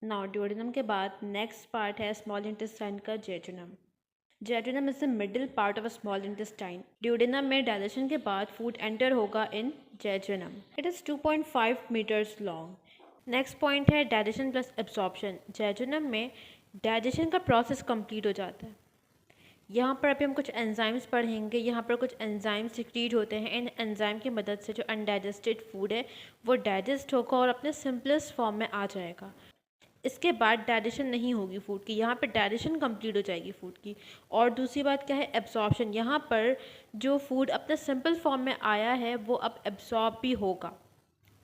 Now duodenum के बाद next part है स्मॉल इंटेस्टाइन का jejunum. Jejunum is the middle part of a small intestine. Duodenum में digestion के बाद फूड एंटर होगा in jejunum. It is 2.5 meters long. Next point है digestion plus absorption. Jejunum में डाइजेशन का process complete हो जाता है। यहाँ पर अभी हम कुछ एंजाइम्स पढ़ेंगे। यहाँ पर कुछ एंजाइम्स सिक्रीट होते हैं। इन एंजाइम की मदद से जो अनडाइजेस्टेड फूड है वो डाइजेस्ट होगा और अपने सिंपलेस्ट फॉर्म में आ जाएगा। इसके बाद डाइजेशन नहीं होगी फूड की, यहाँ पर डाइजेशन कंप्लीट हो जाएगी फूड की। और दूसरी बात क्या है, एब्जॉर्प्शन। यहाँ पर जो फूड अपने सिंपल फॉर्म में आया है वो अब एब्जॉर्ब भी होगा।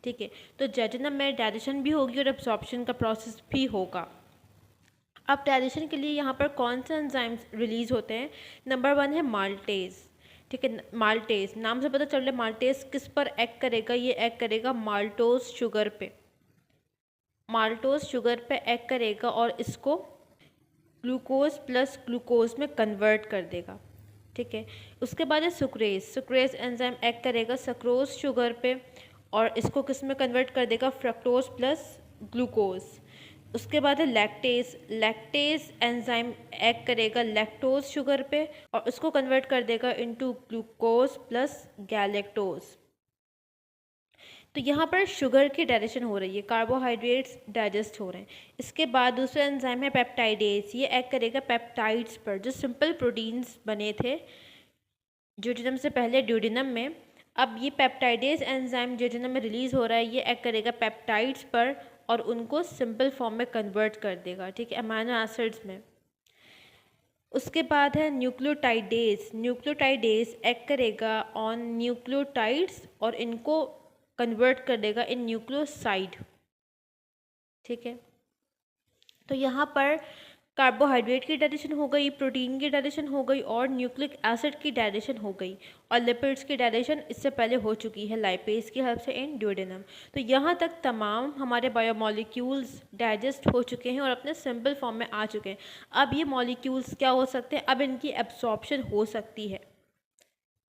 ठीक है, तो जेजुनम में डाइजेशन भी होगी और एब्जॉर्प्शन का प्रोसेस भी होगा। अब डाइजेशन के लिए यहाँ पर कौन से एंजाइम्स रिलीज होते हैं? नंबर 1 है माल्टेज। ठीक है, माल्टेज नाम से पता चल रहा है माल्टेज किस पर एक्ट करेगा? ये एक्ट करेगा माल्टोज शुगर पे। माल्टोज शुगर पे एक्ट करेगा और इसको ग्लूकोज प्लस ग्लूकोज में कन्वर्ट कर देगा। ठीक है, उसके बाद है सुक्रेज। सुक्रेज एंजाइम एक्ट करेगा सक्रोज शुगर पे और इसको किस में कन्वर्ट कर देगा? Fructose plus glucose. उसके बाद है लैक्टेज। लैक्टेज एंजाइम एक्ट करेगा लैक्टोज शुगर पे और उसको कन्वर्ट कर देगा इनटू ग्लूकोज प्लस गैलेक्टोज। तो यहाँ पर शुगर की डाइजेशन हो रही है, कार्बोहाइड्रेट्स डाइजेस्ट हो रहे हैं। इसके बाद दूसरा एंजाइम है पेप्टाइडेज। ये एक्ट करेगा पेप्टाइड्स पर, जो सिंपल प्रोटीन्स बने थे ड्यूडेनम से पहले ड्यूडेनम में। अब ये पेप्टाइडेज एंजाइम ड्यूडेनम में रिलीज़ हो रहा है, ये एक्ट करेगा पेप्टाइड्स पर और उनको सिंपल फॉर्म में कन्वर्ट कर देगा। ठीक है, अमाइनो एसिड्स में। उसके बाद है न्यूक्लियोटाइडेज। न्यूक्लियोटाइडेज एक्ट करेगा ऑन न्यूक्लियोटाइड्स और इनको कन्वर्ट कर देगा इन न्यूक्लियोसाइड। ठीक है, तो यहाँ पर कार्बोहाइड्रेट की डाइजेशन हो गई, प्रोटीन की डाइजेशन हो गई और न्यूक्लिक एसिड की डाइजेशन हो गई और लिपिड्स की डाइजेशन इससे पहले हो चुकी है लाइपेज की हेल्प से इन ड्यूडेनम। तो यहाँ तक तमाम हमारे बायोमोलिक्यूल्स डाइजेस्ट हो चुके हैं और अपने सिंपल फॉर्म में आ चुके हैं। अब ये मॉलिक्यूल्स क्या हो सकते हैं? अब इनकी एब्सॉर्प्शन हो सकती है।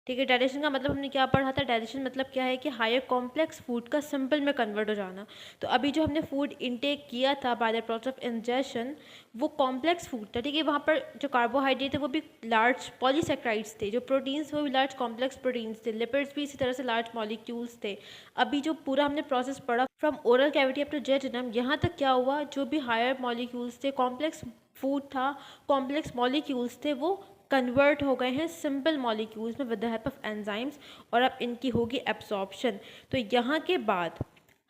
ठीक है, डाइजेशन का मतलब हमने क्या पढ़ा था? डाइजेशन मतलब क्या है कि हायर कॉम्प्लेक्स फूड का सिंपल में कन्वर्ट हो जाना। तो अभी जो हमने फूड इनटेक किया था by the process of ingestion वो कॉम्प्लेक्स फूड था। ठीक है, वहाँ पर जो कार्बोहाइड्रेट थे वो भी लार्ज पॉलीसेक्राइड्स थे, जो प्रोटीन्स वो भी लार्ज कॉम्प्लेक्स प्रोटीन्स थे, लिपिड्स भी इसी तरह से लार्ज मॉलिक्यूल्स थे। अभी जो पूरा हमने प्रोसेस पढ़ा from oral cavity up to jejunum, यहाँ तक क्या हुआ? जो भी हायर मॉलिक्यूल्स थे, कॉम्प्लेक्स फूड था, कॉम्प्लेक्स मॉलिक्यूल्स थे, वो कन्वर्ट हो गए हैं सिंपल मॉलिक्यूल्स में with the help of enzymes और अब इनकी होगी एब्सॉर्प्शन। तो यहाँ के बाद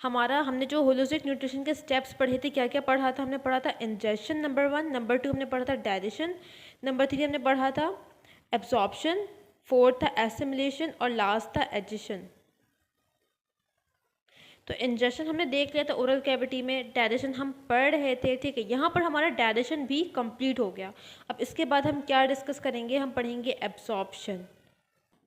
हमारा हमने जो होलिस्टिक न्यूट्रिशन के स्टेप्स पढ़े थे, क्या क्या पढ़ा था? हमने पढ़ा था इंजेशन नंबर 1, नंबर 2 हमने पढ़ा था डाइजेशन, नंबर 3 हमने पढ़ा था एब्सॉर्प्शन, 4 था एसिमिलेशन और लास्ट था एडिशन। तो इंजेशन हमने देख लिया था ओरल कैविटी में, डाइजेशन हम पढ़ रहे थे। ठीक है, यहाँ पर हमारा डाइजेशन भी कंप्लीट हो गया। अब इसके बाद हम क्या डिस्कस करेंगे? हम पढ़ेंगे एब्सॉर्प्शन।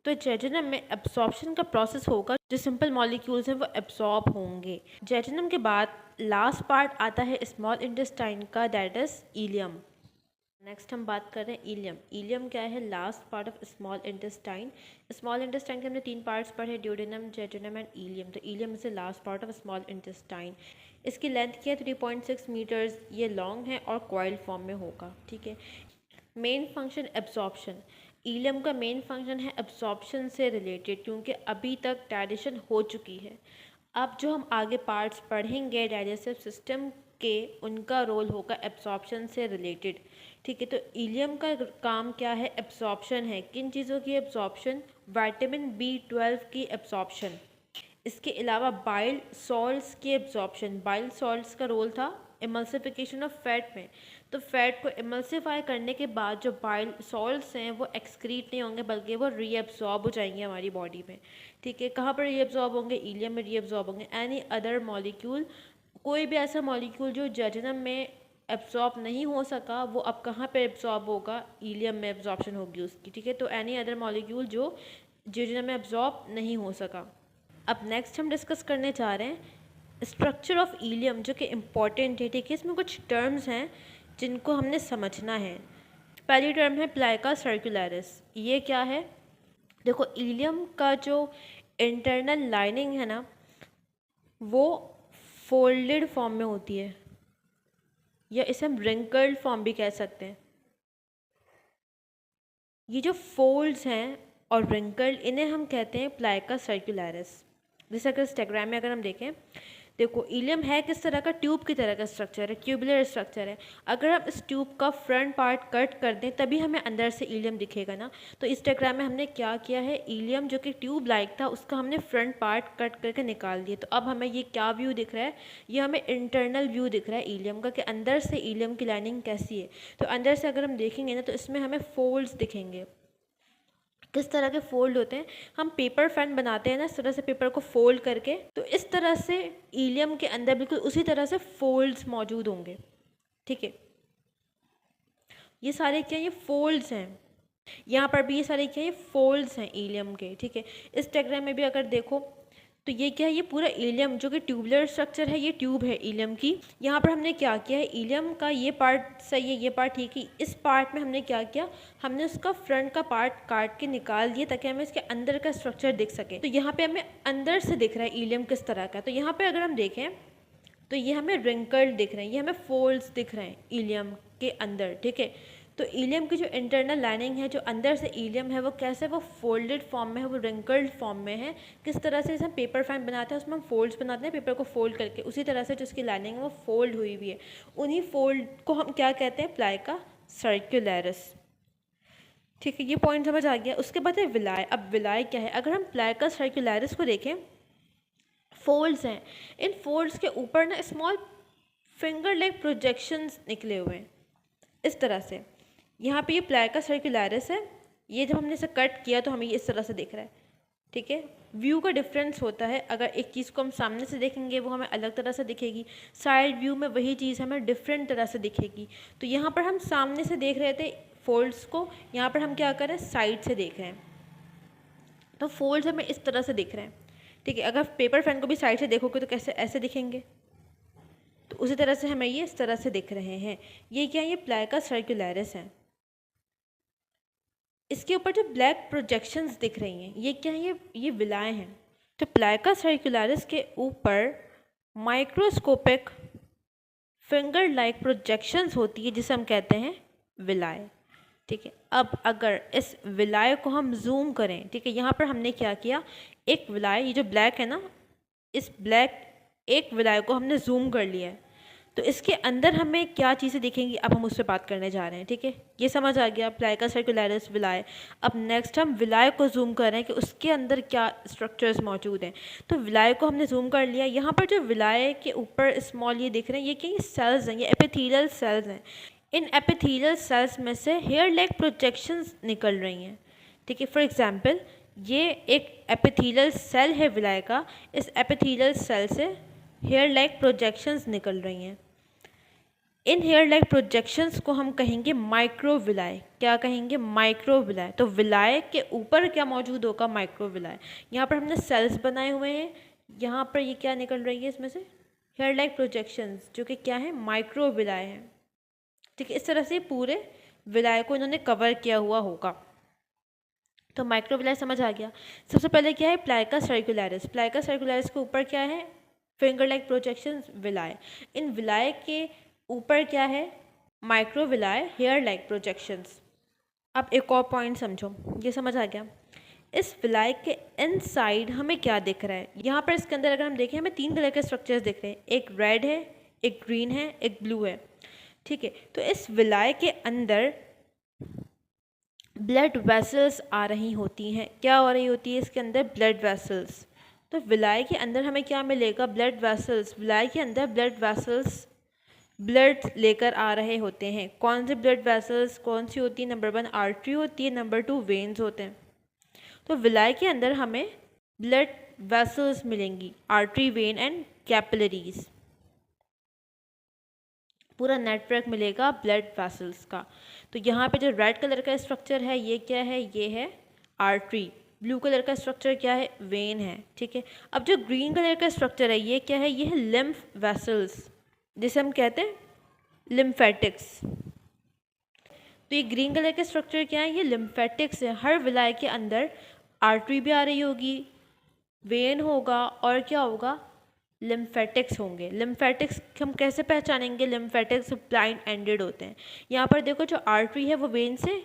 तो जेजुनम में एब्सॉर्प्शन का प्रोसेस होगा, जो सिंपल मॉलिक्यूल्स हैं वो एब्सॉर्ब होंगे। जेजुनम के बाद लास्ट पार्ट आता है स्मॉल इंटेस्टाइन का, दैट इज इलियम। नेक्स्ट हम बात कर रहे हैं इलियम। इलियम क्या है? Last part of small intestine. Small intestine के हमने 3 पार्ट्स पढ़े, ड्यूडेनम, जेजुनम एंड इलियम। तो ilium is the last part of small intestine. इसकी लेंथ क्या है? 3.6 मीटर्स ये लॉन्ग है और कॉइल फॉर्म में होगा। ठीक है, मेन फंक्शन एब्सॉर्प्शन। इलियम का मेन फंक्शन है एब्सॉर्प्शन से रिलेटेड, क्योंकि अभी तक डाइजेशन हो चुकी है। अब जो हम आगे पार्ट्स पढ़ेंगे डाइजेस्टिव सिस्टम के, उनका रोल होगा एब्सॉर्प्शन से रिलेटेड। ठीक है, तो इलियम का काम क्या है? एब्सॉर्प्शन है। किन चीज़ों की एब्सॉर्प्शन? विटामिन B12 की एब्सॉर्प्शन। इसके अलावा बाइल सॉल्ट्स की एब्जॉर्प्शन। बाइल सॉल्ट्स का रोल था इमल्सिफिकेशन ऑफ फैट में। तो फैट को इमल्सिफाई करने के बाद जो बाइल सॉल्ट्स हैं वो एक्सक्रीट नहीं होंगे, बल्कि वो रीअब्जॉर्ब हो जाएंगे हमारी बॉडी में। ठीक है, कहाँ पर रीअब्जॉर्ब होंगे? इलियम में रीअब्जॉर्ब होंगे। एनी अदर मॉलिक्यूल, कोई भी ऐसा मॉलिक्यूल जो जेजुनम में एब्जॉर्ब नहीं हो सका, वो अब कहाँ पे एब्जॉर्ब होगा? इलियम में एब्जॉर्प्शन होगी उसकी। ठीक है, तो एनी अदर मॉलिक्यूल जो जेजुनम में एब्जॉर्ब नहीं हो सका। अब नेक्स्ट हम डिस्कस करने जा रहे हैं स्ट्रक्चर ऑफ इलियम, जो कि इम्पॉर्टेंट है। ठीक है, इसमें कुछ टर्म्स हैं जिनको हमने समझना है। पहली टर्म है प्लाइका सर्कुलरिस। ये क्या है? देखो, इलियम का जो इंटरनल लाइनिंग है ना, वो फोल्डेड फॉर्म में होती है। या इसे हम रिंकल्ड फॉर्म भी कह सकते हैं। ये जो फोल्ड्स हैं और रिंकल्ड, इन्हें हम कहते हैं प्लाइका सर्कुलरिस। जैसे अगर इस डायग्राम में अगर हम देखें, देखो इलियम है किस तरह का, ट्यूब की तरह का स्ट्रक्चर है, ट्यूबुलर स्ट्रक्चर है। अगर हम इस ट्यूब का फ्रंट पार्ट कट कर दें तभी हमें अंदर से इलियम दिखेगा ना। तो इस डायग्राम में हमने क्या किया है, इलियम जो कि ट्यूब लाइक था उसका हमने फ्रंट पार्ट कट करके निकाल दिया। तो अब हमें ये क्या व्यू दिख रहा है, ये हमें इंटरनल व्यू दिख रहा है इलियम का, कि अंदर से इलियम की लाइनिंग कैसी है। तो अंदर से अगर हम देखेंगे ना तो इसमें हमें फोल्ड्स दिखेंगे। किस तरह के फोल्ड होते हैं, हम पेपर फैन बनाते हैं ना, इस तरह से पेपर को फोल्ड करके, तो इस तरह से इलियम के अंदर बिल्कुल उसी तरह से फोल्ड्स मौजूद होंगे। ठीक है, ये सारे क्या, ये फोल्ड्स हैं। यहाँ पर भी ये सारे क्या, ये फोल्ड्स हैं इलियम के। ठीक है, इस डायग्राम में भी अगर देखो तो ये क्या है, ये पूरा इलियम जो कि ट्यूबुलर स्ट्रक्चर है, ये ट्यूब है इलियम की। यहाँ पर हमने क्या किया है, इलियम का ये पार्ट सही है, ये पार्ट ठीक है। इस पार्ट में हमने क्या किया, हमने उसका फ्रंट का पार्ट काट के निकाल दिया ताकि हमें इसके अंदर का स्ट्रक्चर दिख सके। तो यहाँ पे हमें अंदर से दिख रहा है इलियम किस तरह का। तो यहाँ पे अगर हम देखें तो ये हमें रिंकल्ड दिख रहे हैं, ये हमें फोल्ड्स दिख रहे हैं इलियम के अंदर। ठीक है, तो इलियम की जो इंटरनल लाइनिंग है, जो अंदर से इलियम है, वो कैसे, वो फोल्डेड फॉर्म में है, वो रिंकल्ड फॉर्म में है। किस तरह से, जैसे हम पेपर फैन बनाते हैं उसमें हम फोल्ड्स बनाते हैं पेपर को फोल्ड करके, उसी तरह से जो उसकी लाइनिंग है वो फोल्ड हुई हुई है। उन्हीं फोल्ड को हम क्या कहते हैं, प्लाइका सर्कुलरिस। ठीक है, ये पॉइंट समझ आ गया। उसके बाद है विलाय। अब विलाय क्या है, अगर हम प्लाइका सर्कुलरिस को देखें, फोल्ड्स हैं, इन फोल्ड्स के ऊपर ना स्मॉल फिंगर लाइक प्रोजेक्शंस निकले हुए हैं इस तरह से। यहाँ पे ये प्लाइका सर्कुलरिस है, ये जब हमने इसे कट किया तो हमें ये इस तरह से दिख रहा है। ठीक है, व्यू का डिफरेंस होता है, अगर एक चीज़ को हम सामने से देखेंगे वो हमें अलग तरह से दिखेगी, साइड व्यू में वही चीज़ हमें डिफरेंट तरह से दिखेगी। तो यहाँ पर हम सामने से देख रहे थे फोल्ड्स को, यहाँ पर हम क्या कर रहे हैं, साइड से देख रहे हैं। तो फोल्ड्स हमें इस तरह से दिख रहे हैं। ठीक है, अगर पेपर फैन को भी साइड से देखोगे तो कैसे, ऐसे दिखेंगे। तो उसी तरह से हमें ये इस तरह से दिख रहे हैं। ये क्या है, ये प्लाइका सर्कुलरिस है। इसके ऊपर जो ब्लैक प्रोजेक्शंस दिख रही हैं, ये क्या है, ये विलाय हैं। तो प्लाइका सर्कुलरिस के ऊपर माइक्रोस्कोपिक फिंगर लाइक प्रोजेक्शंस होती है जिसे हम कहते हैं विलाय। ठीक है, अब अगर इस विलाय को हम जूम करें, ठीक है, यहाँ पर हमने क्या किया, एक विलाय, ये जो ब्लैक है ना, इस ब्लैक एक विलाय को हमने जूम कर लिया है। तो इसके अंदर हमें क्या चीज़ें दिखेंगी, अब हम उस पर बात करने जा रहे हैं। ठीक है, ये समझ आ गया, प्लाइका सर्कुलरिस विलाय। अब नेक्स्ट हम विलाय को जूम कर रहे हैं कि उसके अंदर क्या स्ट्रक्चर्स मौजूद हैं। तो विलाय को हमने जूम कर लिया। यहाँ पर जो विलाय के ऊपर स्मॉल ये दिख रहे हैं, ये क्या, सेल्स हैं, ये एपिथेलियल सेल्स हैं। इन एपिथेलियल सेल्स में से हेयर लाइक प्रोजेक्शंस निकल रही हैं। ठीक है, फॉर एग्जांपल ये एक एपिथेलियल सेल है विलाय का, इस एपिथेलियल सेल से हेयर लाइक प्रोजेक्शंस निकल रही हैं। इन हेयर लाइक प्रोजेक्शंस को हम कहेंगे माइक्रोविलाय। क्या कहेंगे, माइक्रोविलाय। तो विलाय के ऊपर क्या मौजूद होगा, माइक्रोविलाय। यहाँ पर हमने सेल्स बनाए हुए हैं, यहाँ पर ये क्या निकल रही है, इसमें से हेयर लाइक प्रोजेक्शंस, जो कि क्या है, माइक्रोविलाय है। ठीक है, इस तरह से पूरे विलाय को इन्होंने कवर किया हुआ होगा। तो माइक्रोविलाय समझ आ गया। सबसे पहले क्या है, प्लाइका सर्कुलरिस। प्लाइका सर्कुलरिस के ऊपर क्या है, फिंगर लाइक प्रोजेक्शंस, विलाय। इन विलाय के ऊपर क्या है, माइक्रोविलाय, हेयर लाइक प्रोजेक्शंस। अब एक और पॉइंट समझो, ये समझ आ गया। इस विलाय के इनसाइड हमें क्या दिख रहा है, यहाँ पर इसके अंदर अगर हम देखें हमें 3 कलर के स्ट्रक्चर्स दिख रहे हैं, एक रेड है, एक ग्रीन है, एक ब्लू है। ठीक है, तो इस विलाय के अंदर ब्लड वेसल्स आ रही होती हैं। क्या हो रही होती है इसके अंदर, ब्लड वेसल्स। तो विलाय के अंदर हमें क्या मिलेगा, ब्लड वेसल्स। विलाय के अंदर ब्लड वेसल्स ब्लड लेकर आ रहे होते हैं। कौन से ब्लड वेसल्स, कौन सी होती है, नंबर 1 आर्टरी होती है, नंबर 2 वेन्स होते हैं। तो विलाय के अंदर हमें ब्लड वेसल्स मिलेंगी, आर्टरी, वेन एंड कैपिलरीज, पूरा नेटवर्क मिलेगा ब्लड वेसल्स का। तो यहाँ पे जो रेड कलर का स्ट्रक्चर है ये क्या है, ये है आर्टरी। ब्लू कलर का स्ट्रक्चर क्या है, वेन है। ठीक है, अब जो ग्रीन कलर का स्ट्रक्चर है ये क्या है, ये है लिम्फ वेसल्स, जिसे हम कहते हैं लिम्फेटिक्स। तो ये ग्रीन कलर के स्ट्रक्चर क्या है, ये लिम्फेटिक्स है। हर विलाय के अंदर आर्टरी भी आ रही होगी, वेन होगा और क्या होगा, लिम्फेटिक्स होंगे। लिम्फेटिक्स हम कैसे पहचानेंगे? लिम्फेटिक्स ब्लाइंड एंडेड होते हैं। यहाँ पर देखो जो आर्टरी है वो वेन से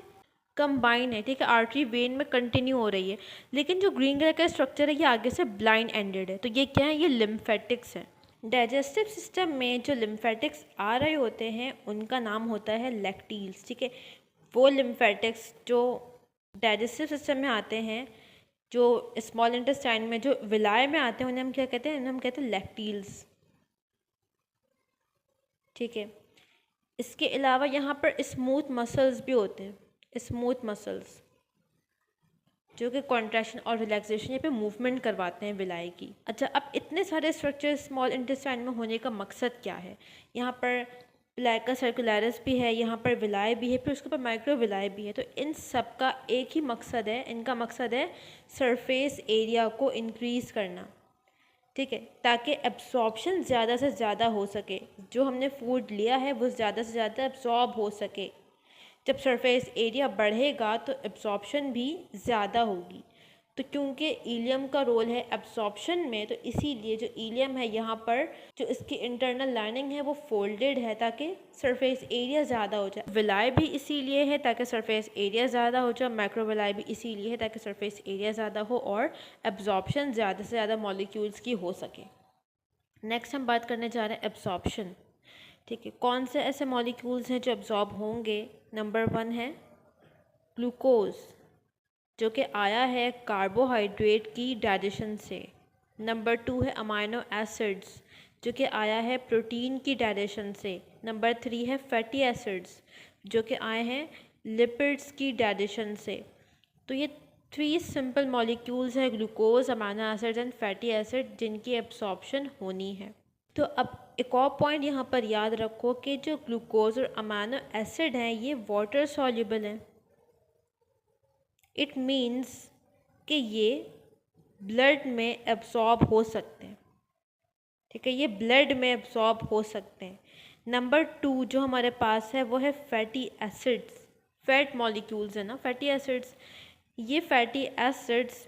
कंबाइन है, ठीक है, आर्टरी वेन में कंटिन्यू हो रही है, लेकिन जो ग्रीन कलर का स्ट्रक्चर है ये आगे से ब्लाइंड एंडेड है, तो ये क्या है? ये लिम्फेटिक्स है। डाइजेस्टिव सिस्टम में जो लिम्फेटिक्स आ रहे होते हैं उनका नाम होता है लैक्टील्स, ठीक है। वो लिम्फेटिक्स जो डाइजेस्टिव सिस्टम में आते हैं, जो स्मॉल इंटेस्टाइन में जो विलाय में आते हैं, उन्हें हम क्या कहते हैं? उन्हें हम कहते हैं लैक्टील्स, ठीक है। इसके अलावा यहाँ पर स्मूथ मसल्स भी होते हैं, स्मूथ मसल्स जो कि कॉन्ट्रैक्शन और रिलैक्सेशन यहाँ पे मूवमेंट करवाते हैं विलाय की। अच्छा, अब इतने सारे स्ट्रक्चर स्मॉल इंटेस्टाइन में होने का मकसद क्या है? यहाँ पर प्लेका सर्कुलरिस भी है, यहाँ पर विलाय भी है, फिर उसके ऊपर माइक्रो विलाय भी है। तो इन सब का एक ही मकसद है, इनका मकसद है सरफेस एरिया को इंक्रीज़ करना, ठीक है, ताकि एब्जॉर्प्शन ज़्यादा से ज़्यादा हो सके, जो हमने फूड लिया है वो ज़्यादा से ज़्यादा एब्जॉर्ब हो सके। जब सरफेस एरिया बढ़ेगा तो एब्जॉर्प्शन भी ज़्यादा होगी। तो क्योंकि इलियम का रोल है एब्जॉर्प्शन में, तो इसीलिए जो इलियम है यहाँ पर जो इसकी इंटरनल लाइनिंग है वो फोल्डेड है ताकि सरफेस एरिया ज़्यादा हो जाए। विलाय भी इसीलिए है ताकि सरफेस एरिया ज़्यादा हो जाए, माइक्रोविलाय भी इसीलिए है ताकि सरफेस एरिया ज़्यादा हो और एब्जॉर्प्शन ज़्यादा से ज़्यादा मॉलिक्यूल्स की हो सके। नेक्स्ट हम बात करने जा रहे हैं एब्जॉर्प्शन, ठीक है। कौन से ऐसे मॉलिक्यूल्स हैं जो एब्जॉर्ब होंगे? नंबर 1 है ग्लूकोज, जो कि आया है कार्बोहाइड्रेट की डाइजेशन से। नंबर 2 है अमाइनो एसिड्स, जो कि आया है प्रोटीन की डाइजेशन से। नंबर 3 है फैटी एसिड्स, जो कि आए हैं लिपिड्स की डाइजेशन से। तो ये 3 सिंपल मॉलिक्यूल्स हैं, glucose, amino acids and fatty acid, जिनकी एब्सॉर्प्शन होनी है। तो अब एक और पॉइंट यहाँ पर याद रखो कि जो ग्लूकोज और अमाइनो एसिड हैं ये वाटर सॉल्युबल हैं। इट मीन्स कि ये ब्लड में एब्सॉर्ब हो सकते हैं, ठीक है, ये ब्लड में एब्सॉर्ब हो सकते हैं। नंबर 2 जो हमारे पास है वो है फैटी एसिड्स, फैट मॉलिक्यूल्स है ना फैटी एसिड्स। ये फैटी एसिड्स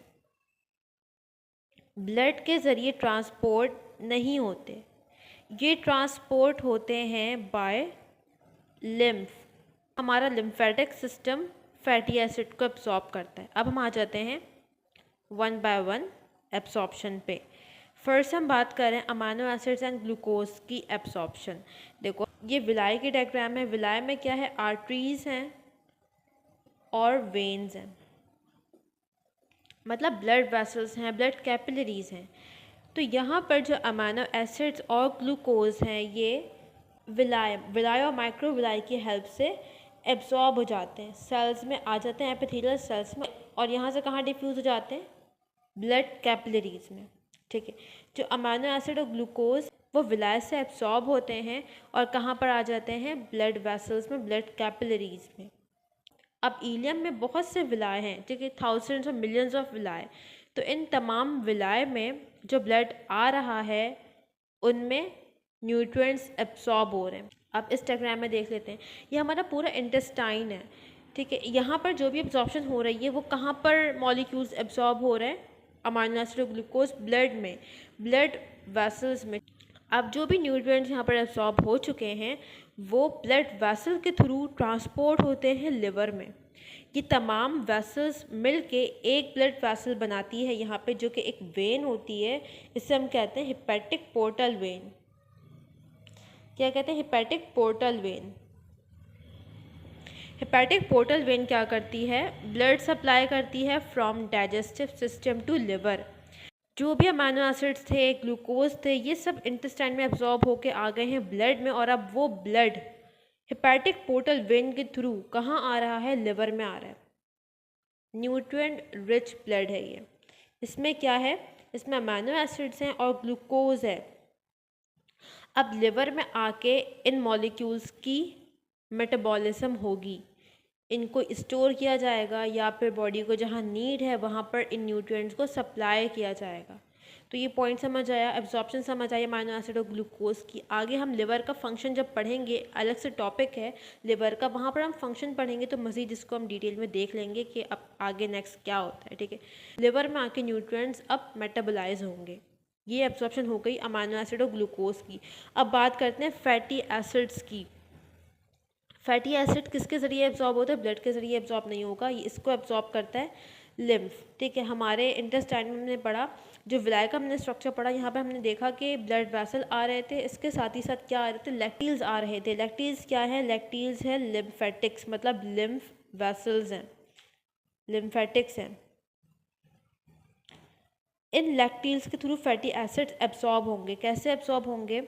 ब्लड के ज़रिए ट्रांसपोर्ट नहीं होते, ये ट्रांसपोर्ट होते हैं बाय लिम्फ। हमारा लिम्फेटिक सिस्टम फैटी एसिड को एब्सॉर्ब करता है। अब हम आ जाते हैं 1 बाय 1 एब्सॉर्प्शन पे। फर्स्ट हम बात करें अमाइनो एसिड्स एंड ग्लूकोज की एब्सॉर्प्शन। देखो ये विलाय की डायग्राम है। विलाय में क्या है? आर्टरीज हैं और वेन्स हैं, मतलब ब्लड वेसल्स हैं, ब्लड कैपिलरीज हैं। तो यहाँ पर जो अमाइनो एसिड्स और ग्लूकोज हैं ये विलाय और माइक्रो विलाय की हेल्प से एब्जॉर्ब हो जाते हैं, सेल्स में आ जाते हैं, एपिथेलियल सेल्स में, और यहाँ से कहाँ डिफ्यूज़ हो जाते हैं? ब्लड कैपिलरीज में, ठीक है। जो अमाइनो एसिड और ग्लूकोज वो विलाय से एब्जॉर्ब होते हैं और कहाँ पर आ जाते हैं? ब्लड वेसल्स में, ब्लड कैपिलरीज में। अब इलियम में बहुत से विलाय हैं, ठीक है, थाउजेंड्स और मिलियंस ऑफ विलाय। तो इन तमाम विलाय में जो ब्लड आ रहा है उनमें न्यूट्रिएंट्स एब्सॉर्ब हो रहे हैं। अब इस डायग्राम में देख लेते हैं, ये हमारा पूरा इंटेस्टाइन है, ठीक है। यहाँ पर जो भी एब्जॉर्प्शन हो रही है वो कहाँ पर मॉलिक्यूल्स एब्सॉर्ब हो रहे हैं? अमाइनो एसिड और ग्लूकोज ब्लड में, ब्लड वेसल्स में। अब जो भी न्यूट्रिएंट्स यहाँ पर एब्सॉर्ब हो चुके हैं वो ब्लड वेसल के थ्रू ट्रांसपोर्ट होते हैं लिवर में। ये तमाम वेसल्स मिलके एक ब्लड वेसल बनाती है यहाँ पे, जो कि एक वेन होती है। इसे हम कहते हैं हेपेटिक पोर्टल वेन। क्या कहते हैं? Hepatic portal vein. Hepatic portal vein क्या करती है? ब्लड सप्लाई करती है from digestive system to liver. जो भी अमाइनो एसिड्स थे, ग्लूकोज थे, ये सब इंटेस्टाइन में एब्जॉर्ब होके आ गए हैं ब्लड में, और अब वो ब्लड हेपेटिक पोर्टल वेन के थ्रू कहाँ आ रहा है? लिवर में आ रहा है। न्यूट्रिएंट रिच ब्लड है ये। इसमें क्या है? इसमें अमाइनो एसिड्स हैं और ग्लूकोज है। अब लिवर में आके इन मॉलिक्यूल्स की मेटाबॉलिज्म होगी, इनको स्टोर किया जाएगा या फिर बॉडी को जहाँ नीड है वहाँ पर इन न्यूट्रिएंट्स को सप्लाई किया जाएगा। तो ये पॉइंट समझ आया, एब्जॉर्प्शन समझ आई अमाइनो एसिड और ग्लूकोज की। आगे हम लिवर का फंक्शन जब पढ़ेंगे, अलग से टॉपिक है लिवर का, वहाँ पर हम फंक्शन पढ़ेंगे तो मज़ीद इसको हम डिटेल में देख लेंगे कि अब आगे नेक्स्ट क्या होता है, ठीक है। लिवर में आके न्यूट्रिएंट्स अब मेटाबोलाइज होंगे। ये एब्जॉर्प्शन हो गई अमाइनो एसिड और ग्लूकोज की। अब बात करते हैं फैटी एसिड्स की। फैटी एसिड किसके ज़रिए एब्जॉर्ब होता है? ब्लड के ज़रिए एब्जॉर्ब नहीं होगा, इसको एब्जॉर्ब करता है लिम्फ। ठीक है, हमारे इंटेस्टाइन में हमने पढ़ा, जो विलाय का हमने स्ट्रक्चर पढ़ा, यहाँ पे हमने देखा कि ब्लड वेसल आ रहे थे, इसके साथ ही साथ क्या आ रहे थे? लैक्टील्स आ रहे थे। लैक्टील्स क्या है? लैक्टील्स है लिम्फेटिक्स, मतलब लिम्फ वेसल्स हैं, लिम्फेटिक्स हैं। इन लैक्टील्स के थ्रू फैटी एसिड्स एब्जॉर्ब होंगे। कैसे एब्जॉर्ब होंगे?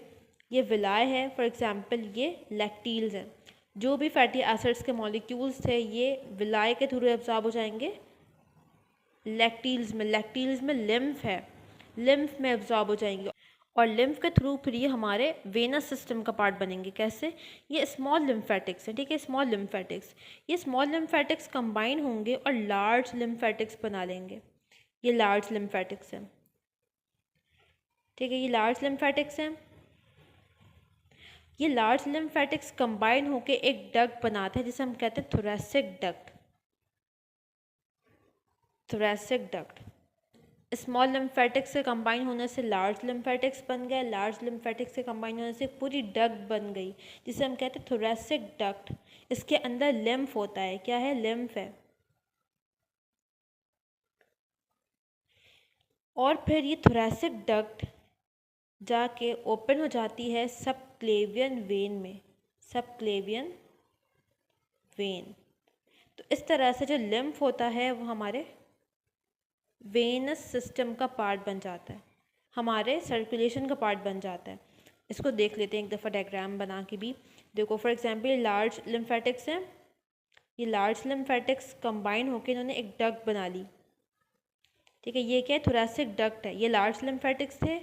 ये विलाय है, फॉर एग्जांपल ये लैक्टील्स हैं। जो भी फैटी एसिड्स के मॉलिक्यूल्स थे ये विलाय के थ्रू एब्जॉर्ब हो जाएंगे लैक्टील्स में। लैक्टील्स में लिम्फ है, लिम्फ में एब्जॉर्ब हो जाएंगे और लिम्फ के थ्रू फिर ये हमारे वेनस सिस्टम का पार्ट बनेंगे। कैसे? ये स्मॉल लिम्फेटिक्स है, ठीक है, स्मॉल लिम्फेटिक्स। ये स्मॉल लिम्फेटिक्स कंबाइन होंगे और लार्ज लिम्फेटिक्स बना लेंगे। ये लार्ज लिम्फेटिक्स हैं, ठीक है, ये लार्ज लिम्फेटिक्स हैं। ये लार्ज लिम्फेटिक्स कंबाइन होके एक डक्ट बनाते हैं जिसे हम कहते हैं thoracic duct. Thoracic duct small lymphatics से कंबाइन होने से लार्ज लिम्फेटिक्स बन गया, लार्ज लिम्फेटिक्स से कंबाइन होने से पूरी डक्ट बन गई जिसे हम कहते हैं थोरैसिक डक्ट। इसके अंदर लिम्फ होता है। क्या है? लिम्फ है। और फिर ये थोरैसिक डक्ट जाके ओपन हो जाती है सबक्लेवियन वेन में, सबक्लेवियन वेन। तो इस तरह से जो लिम्फ होता है वो हमारे वेनस सिस्टम का पार्ट बन जाता है, हमारे सर्कुलेशन का पार्ट बन जाता है। इसको देख लेते हैं एक दफ़ा डायग्राम बना के भी। देखो फॉर एग्जांपल लार्ज लिम्फेटिक्स हैं, ये लार्ज लिम्फेटिक्स कंबाइन होकर इन्होंने एक डक्ट बना ली, ठीक है। ये क्या है? थोरैसिक डक्ट है। ये लार्ज लिम्फेटिक्स थे,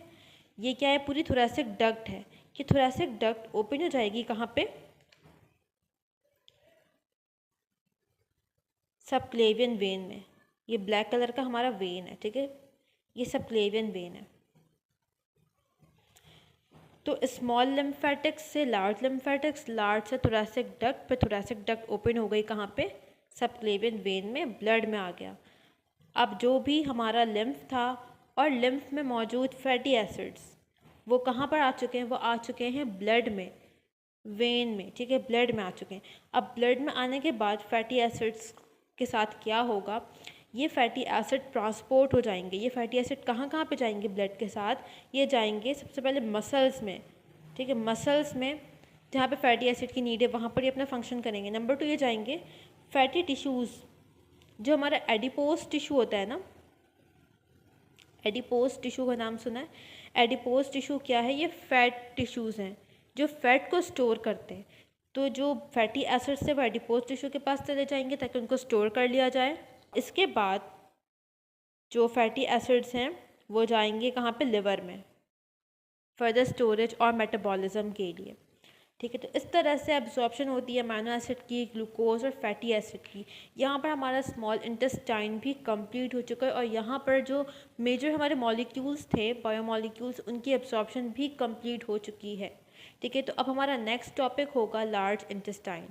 ये क्या है? पूरी थोरैसिक डक्ट है। कि थोरैसिक डक्ट ओपन हो जाएगी कहाँ पे? सबक्लेवियन वेन में। ये ब्लैक कलर का हमारा वेन है, ठीक है, ये सबक्लेवियन वेन है। तो स्मॉल लिम्फेटिक्स से लार्ज लिम्फेटिक्स, लार्ज से थोरैसिक डक्ट, फिर थोरैसिक डक्ट ओपन हो गई कहाँ पे? सबक्लेवियन वेन में, ब्लड में आ गया। अब जो भी हमारा लिम्फ था और लिम्फ में मौजूद फैटी एसिड्स वो कहाँ पर आ चुके हैं? वो आ चुके हैं ब्लड में, वेन में, ठीक है, ब्लड में आ चुके हैं। अब ब्लड में आने के बाद फैटी एसिड्स के साथ क्या होगा? ये फैटी एसिड ट्रांसपोर्ट हो जाएंगे। ये फैटी एसिड कहाँ कहाँ पे जाएंगे ब्लड के साथ? ये जाएंगे सबसे पहले मसल्स में, ठीक है, मसल्स में जहाँ पे फैटी एसिड की नीड है वहाँ पर ये अपना फंक्शन करेंगे। नंबर 2 ये जाएंगे फैटी टिश्यूज़, जो हमारा एडिपोज टिश्यू होता है ना, एडिपोज टिश्यू का नाम सुना है? एडिपोज टिश्यू क्या है? ये फैट टिश्यूज़ हैं जो फैट को स्टोर करते हैं। तो जो फैटी एसिड्स है वो एडिपोज टिश्यू के पास चले जाएंगे ताकि उनको स्टोर कर लिया जाए। इसके बाद जो फैटी एसिड्स हैं वो जाएंगे कहाँ पे? लिवर में, फर्दर स्टोरेज और मेटाबॉलिज्म के लिए, ठीक है। तो इस तरह से एब्जॉर्प्शन होती है अमीनो एसिड की, ग्लूकोज और फैटी एसिड की। यहाँ पर हमारा स्मॉल इंटेस्टाइन भी कंप्लीट हो चुका है और यहाँ पर जो मेजर हमारे मॉलिक्यूल्स थे, बायोमॉलिक्यूल्स, उनकी एब्जॉर्प्शन भी कंप्लीट हो चुकी है, ठीक है। तो अब हमारा नेक्स्ट टॉपिक होगा लार्ज इंटेस्टाइन।